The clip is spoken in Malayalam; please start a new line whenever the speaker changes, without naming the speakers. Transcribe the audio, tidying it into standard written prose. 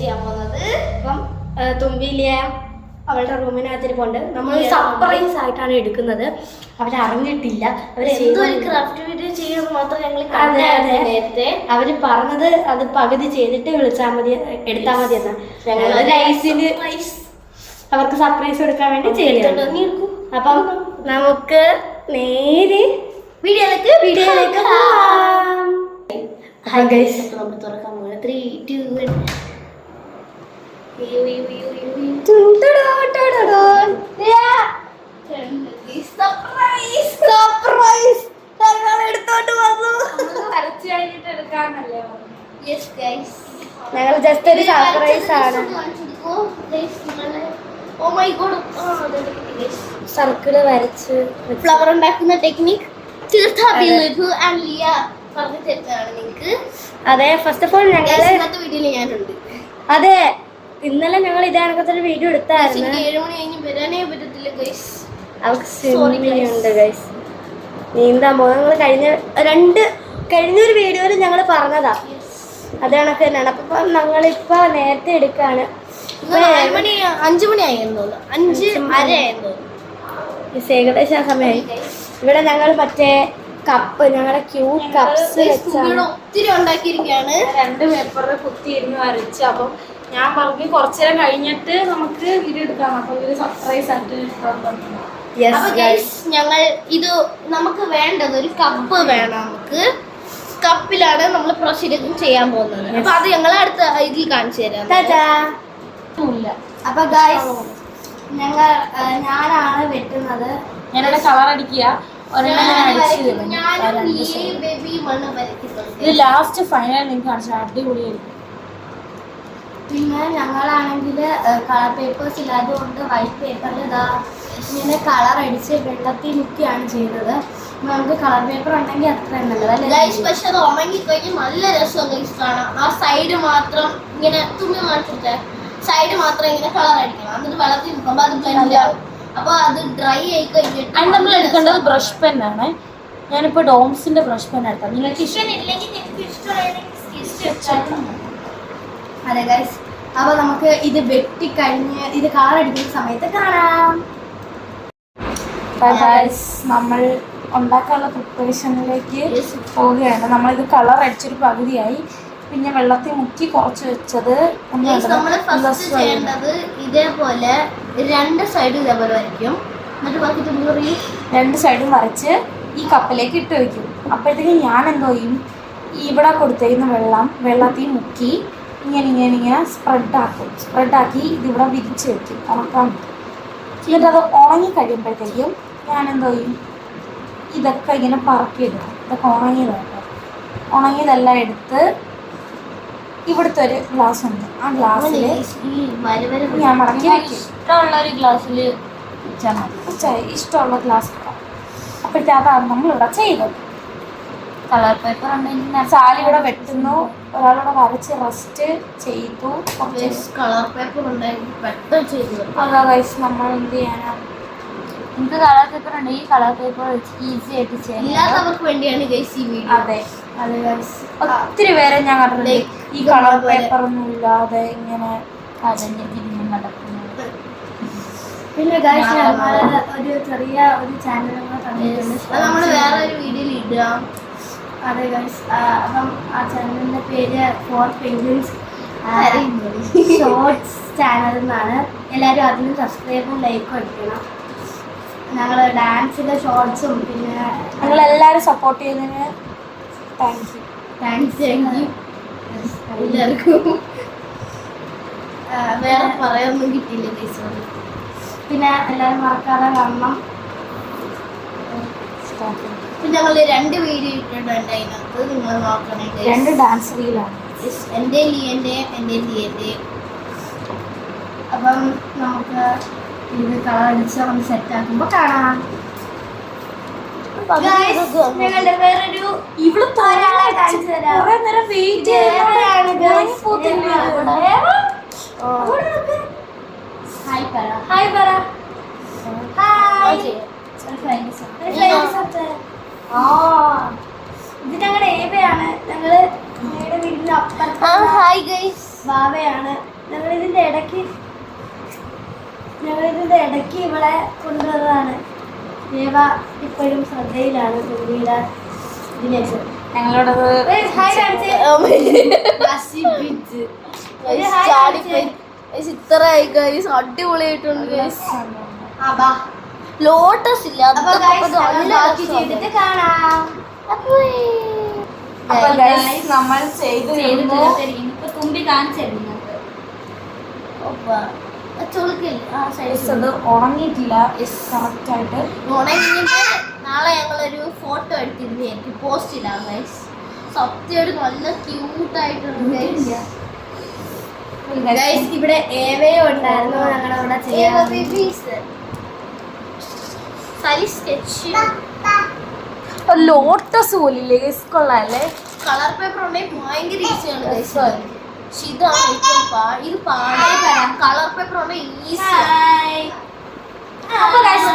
ചെയ്യാൻ പോകുന്നത്.
അപ്പം തുമ്പിയിലെ അവളുടെ റൂമിനകത്തിരിപ്പുണ്ട്. നമ്മൾ സർപ്രൈസ് ആയിട്ടാണ് എടുക്കുന്നത്. അവരറിഞ്ഞിട്ടില്ല.
അവര് ക്രാഫ്റ്റ് വീഡിയോ ചെയ്യുന്നത് മാത്രം ഞങ്ങൾ നേരത്തെ
അവര് പറഞ്ഞത് അത് പകുതി ചെയ്തിട്ട് വിളിച്ചാൽ മതി, എടുത്താൽ മതി എന്നാ. ഞങ്ങൾ നൈസിന് അവർക്ക് സർപ്രൈസ് കൊടുക്കാൻ വേണ്ടി ചെയ്യുന്നുണ്ട്. അപ്പം നമുക്ക് നേരെ വീഡിയോയിലേക്ക് പോകാം.
നമ്മൾ തുറക്കാൻ പോകുന്നത് 3, 2, 1.
ഞങ്ങൾ ജസ്റ്റ് ഒരു സർപ്രൈസ് ആണ്. സർക്കിള് വരച്ച്
ഫ്ലവർ ഉണ്ടാക്കുന്ന ടെക്നിക് പറഞ്ഞു തരുന്നതാണ് നിങ്ങൾക്ക്.
അതെ, ഫസ്റ്റ് ഓഫ് ഓൾ ഞങ്ങൾ
ഇന്നത്തെ വീഡിയോയിൽ ഞാനുണ്ട്.
അതെ, ഇന്നലെ ഞങ്ങൾ ഇതേ കണക്കത്തൊരു വീഡിയോ എടുത്തായിരുന്നു.
7 മണി കഴിഞ്ഞ് വരാനേ പറ്റത്തില്ല ഗൈസ്.
അവർക്ക് ഉണ്ട് ഗൈസ്, നീന്താൻ പോകും. ഞങ്ങൾ കഴിഞ്ഞൊരു വീഡിയോയിൽ ഞങ്ങൾ പറഞ്ഞതാ അത് കണക്ക് തന്നെയാണ്. അപ്പൊ ഞങ്ങളിപ്പോ നേരത്തെ എടുക്കാണ്.
5 മണിയായിരുന്നു, 5:30
ഏകദേശം ആ സമയമായി. ഇവിടെ ഞങ്ങൾ മറ്റേ കപ്പ്, ഞങ്ങളുടെ ക്യൂട്ട് കപ്സ്
ഒത്തിരി ഉണ്ടാക്കിയിരിക്കുകയാണ്.
2 പേപ്പറിൽ കുത്തിയിരുന്ന് വരച്ച്. അപ്പം ഞാൻ പറഞ്ഞു കുറച്ചു നേരം കഴിഞ്ഞിട്ട് നമുക്ക് വീഡിയോ എടുക്കാം. അപ്പൊ ഒരു സർപ്രൈസ് ആയിട്ട്
ഞങ്ങൾ ഇത് നമുക്ക് വേണ്ടത് ഒരു കപ്പ് വേണം. നമുക്ക് കപ്പിലാണ് നമ്മൾ പ്രൊസീജിയർ ചെയ്യാൻ പോകുന്നത്. അപ്പൊ അത് ഞങ്ങൾ അടുത്ത ഇതിൽ കാണിച്ചു തരാം.
അപ്പൊ ഗൈസ് ഞാനാണ് വെട്ടുന്നത്.
ഞാനിവിടെ കളർ അടിക്കുക. ഇത് ലാസ്റ്റ് ഫൈനൽ നിങ്ങൾക്ക് കാണിച്ചാൽ അടിപൊളിയായിരിക്കും.
പിന്നെ ഞങ്ങളാണെങ്കിൽ കളർ പേപ്പേഴ്സ് ഇല്ലാത്തതുകൊണ്ട് വൈറ്റ് പേപ്പറിൽ ഇതാ ഇങ്ങനെ കളർ അടിച്ച് വെള്ളത്തിൽ മുക്കിയാണ് ചെയ്തത്. നമുക്ക് കളർ പേപ്പർ ഉണ്ടെങ്കിൽ അത്ര നല്ലതല്ലേ.
പക്ഷെ അത് ഉണങ്ങി കഴിഞ്ഞാൽ നല്ല രസം കാണാം. ആ സൈഡ് മാത്രം ഇങ്ങനെ തുമ്മി കാണിച്ചിട്ട് സൈഡ് മാത്രം ഇങ്ങനെ കളർ അടിക്കണം. എന്നിട്ട് വെള്ളത്തിൽ മുക്കുമ്പോൾ അത് ബ്ലെൻഡ് ആവും. അപ്പൊ അത് ഡ്രൈ ആയി കഴിഞ്ഞിട്ട്
നമ്മൾ എടുക്കേണ്ടത് ബ്രഷ് പെന്നാണ്. ഞാനിപ്പോ ഡോംസിന്റെ ബ്രഷ് പെൻ എടുക്കാം. നിങ്ങൾക്ക്
ഇഷ്ടമില്ലെങ്കിൽ
അതെ ഗൈസ്, അപ്പൊ നമുക്ക് ഇത് വെട്ടിക്കഴിഞ്ഞ് ഇത് കളർ അടിക്കുന്ന സമയത്ത് കാണാം.
നമ്മൾ ഉണ്ടാക്കാനുള്ള പ്രിപ്പറേഷനിലേക്ക് പോവുകയാണ്. നമ്മളിത് കളർ അടിച്ചൊരു പകുതിയായി. പിന്നെ വെള്ളത്തിൽ മുക്കി കുറച്ച് വെച്ചത്
ചെയ്യേണ്ടത് ഇതേപോലെ 2 സൈഡും ഇതേപോലെ വരയ്ക്കും. എന്നിട്ട് ബാക്കി
2 സൈഡും വരച്ച് ഈ കപ്പിലേക്ക് ഇട്ട് വയ്ക്കും. അപ്പോഴത്തേക്കും ഞാൻ എന്തോ ചെയ്യും, ഇവിടെ കൊടുത്തേക്കുന്ന വെള്ളത്തിൽ മുക്കി ഇങ്ങനെ സ്പ്രെഡാക്കി ഇതിവിടെ വിരിച്ച് വെക്കും ഉണക്കാൻ. എന്നിട്ട് അത് ഉണങ്ങി കഴിയുമ്പോഴത്തേക്കും ഞാൻ എന്തോ ചെയ്യും, ഇതൊക്കെ ഇങ്ങനെ പറക്കിയിടും. ഇതൊക്കെ ഉണങ്ങിയതെല്ലാം എടുത്ത് ഇവിടുത്തെ ഒരു ഗ്ലാസ് ഉണ്ട്, ആ ഗ്ലാസ്സിൽ ഞാൻ മടക്കി വയ്ക്കും.
ഇഷ്ടമുള്ള ഒരു ഗ്ലാസ്സിൽ
ഇഷ്ടമുള്ള ഗ്ലാസ്. അപ്പോഴത്തെ അതാണ് നമ്മളിവിടെ ചെയ്തത്.
കളർ പേപ്പർ ഉണ്ടെങ്കിൽ
സാലിവിടെ വെട്ടുന്നു, ഒരാളിവിടെ വരച്ച് റെസ്റ്റ് ചെയ്തു.
കളർ പേപ്പർ ഉണ്ടെങ്കിൽ പെട്ടെന്ന് ചെയ്തു.
അതാ ഗൈസ്, നമ്മൾ എന്ത് ചെയ്യാനാണ്?
നിങ്ങൾക്ക് കളർ പേപ്പർ ഉണ്ടെങ്കിൽ കളർ പേപ്പർ വെച്ച് ഈസി ആയിട്ട് ചെയ്യാം. എല്ലാവർക്കും വേണ്ടിയാണ് ഗൈസ് ഈ വീഡിയോ.
അതെ ഗൈസ്, ഒത്തിരി പേരെ ഞാൻ കണ്ടിട്ടുണ്ട് ഈ കളർ പേപ്പർ ഒന്നും ഇല്ലാതെ ഇങ്ങനെ
തിരിഞ്ഞും നടക്കുന്നത്.
പിന്നെ ഗൈസ് ഒരു ചെറിയ ഒരു ചാനൽ
നമ്മൾ വേറെ ഒരു വീഡിയോയിൽ ഇടുക.
അതെ ഗൈസ്, അപ്പം ആ ചാനലിന്റെ പേര് ഫോർ പെൻഗ്വിൻസ് ഷോർട്സ് ചാനൽ എന്നാണ്. എല്ലാവരും അതിന് സബ്സ്ക്രൈബും ലൈക്കും അടിക്കണം. ഞങ്ങൾ ഡാൻസിന്റെ ഷോർട്സും പിന്നെ
ഞങ്ങളെല്ലാവരും സപ്പോർട്ട് ചെയ്യുന്നതിന്
താങ്ക്സ് എല്ലാവർക്കും. വേറെ പറയാനൊന്നും കിട്ടിയില്ല ഗൈസ്.
പിന്നെ എല്ലാവരും മറക്കാതെ കാണണം.
പിന്നെ ഞങ്ങൾ 2 വീഡിയോ ഇട്ടിട്ടുണ്ട് അതിനകത്ത്, നിങ്ങൾ നോക്കണേ.
2 ഡാൻസ് റീലാണ്,
എൻ്റെ ലിയൻ്റെ.
അപ്പം നമുക്ക് ഇത് കളർ അടിച്ച് ഒന്ന് സെറ്റ് ആക്കുമ്പോൾ കാണാം. ഞങ്ങളുടെ വേറൊരു ഒരാളെ കാണിച്ചു തരാം. ഹായ് പറ. ഇത് ഞങ്ങളുടെ ഏവയാണ്. ഞങ്ങള് വീടിന്റെ അപ്പുറത്ത് ബാവയാണ്. ഞങ്ങളിതിന്റെ ഇടയ്ക്ക് ഇവളെ കൊണ്ടുവന്നതാണ്. ദേവ ഇപ്പോഴും ശ്രദ്ധയിലാണ് കുഞ്ഞിയുടെ ഇതിലേക്ക്.
ഞങ്ങളോടത്
ഹായ് കാണിച്ചേ.
ഇത്രയായി ഗൈസ്, അടിപൊളിയായിട്ടുണ്ട് ഗൈസ്. ലോട്ടസ് ഇല്ല,
അപ്പൊ guys, നമ്മൾ ബാക്കി ചെയ്തിട്ട് കാണാം.
അപ്പൊ ഗൈസ് നമ്മൾ ചെയ്ത്
ഇപ്പൊ തുമ്പി കാണിച്ചിരുന്നു.
അത് ഉണങ്ങിയിട്ടില്ല കറക്റ്റ് ആയിട്ട്.
ഉണങ്ങിയിട്ട് നാളെ ഞങ്ങളൊരു ഫോട്ടോ എടുത്തിരുന്നായിരിക്കും, പോസ്റ്റ് ഇടാം ഗൈസ്. സത്യമായിട്ട് നല്ല ക്യൂട്ടായിട്ടുണ്ട് ഗൈസ്.
ഗൈസ് ഇവിടെ ഏവയോ ഉണ്ടായിരുന്നു ഞങ്ങളുടെ അവിടെ ചെയ്യാൻ.
ലോട്ടസ് പോലില്ലേ ഗൈസ്, കൊള്ളാല്ലേ.
കളർ പേപ്പർ ഉണ്ടെങ്കിൽ ഭയങ്കര ഈസിയാണ് ഗൈസ്. പക്ഷെ ഇതാണ് ഏറ്റവും ഇത് പാടേ കളർ പേപ്പർ ഉണ്ടെങ്കിൽ ഈസി.
അപ്പൊ ഗൈസ്